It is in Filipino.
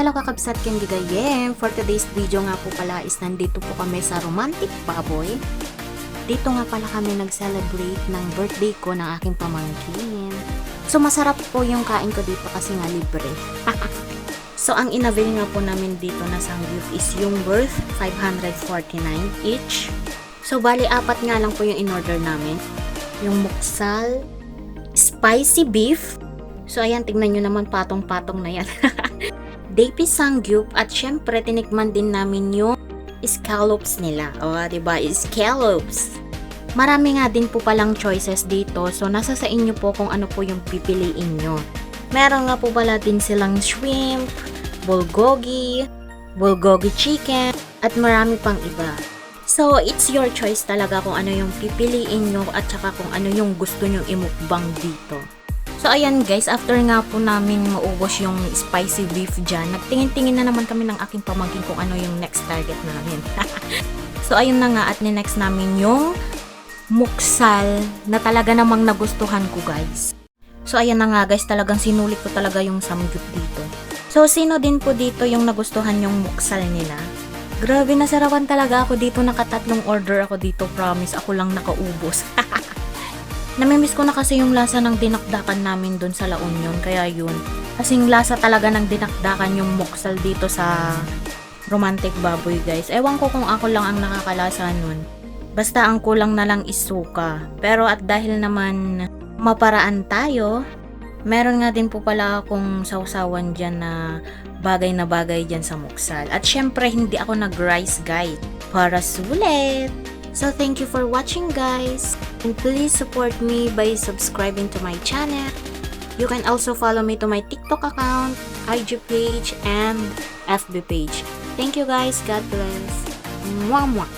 Hello kakabsat ken gigayem! For today's video nga po pala is nandito po kami sa Romantic Baboy. Dito nga pala kami nag-celebrate ng birthday ko ng aking pamangkin. So masarap po yung kain ko dito kasi nga libre. So ang inavail nga po namin dito na sangyup is yung worth 549 each. So bali apat nga lang po yung in-order namin. Yung muksal, spicy beef. So ayan, tignan nyo naman patong-patong na yan. Dapi sangyup at syempre tinikman din namin yung scallops nila. O, diba? Scallops. Marami nga din po palang choices dito. So, nasa sa inyo po kung ano po yung pipiliin nyo. Meron nga po pala din silang shrimp, bulgogi chicken, at marami pang iba. So, it's your choice talaga kung ano yung pipiliin nyo at saka kung ano yung gusto nyo imukbang dito. So, ayan guys, after nga po namin maubos yung spicy beef dyan, nagtingin-tingin na naman kami ng aking pamangkin kung ano yung next target namin. So, ayun na nga at next namin yung muksal na talaga namang nagustuhan ko guys. So, ayan na nga guys, talagang sinulit ko talaga yung samgyup dito. So, sino din po dito yung nagustuhan yung muksal nila? Grabe, nasarapan talaga ako dito, nakatatlong order ako dito, promise, ako lang nakaubos. Namimiss ko na kasi yung lasa ng dinakdakan namin dun sa La Union, kaya yun. Kasing lasa talaga ng dinakdakan yung muksal dito sa Romantic Baboy guys. Ewan ko kung ako lang ang nakakalasa nun. Basta ang kulang na lang is suka. Pero at dahil naman maparaan tayo, meron nga din po pala akong sausawan dyan na bagay dyan sa muksal. At syempre hindi ako nag-rice guide para sulit. So thank you for watching guys, and please support me by subscribing to my channel. You can also follow me to my TikTok account, IG page, and FB page. Thank you guys, God bless. Mwah mwah.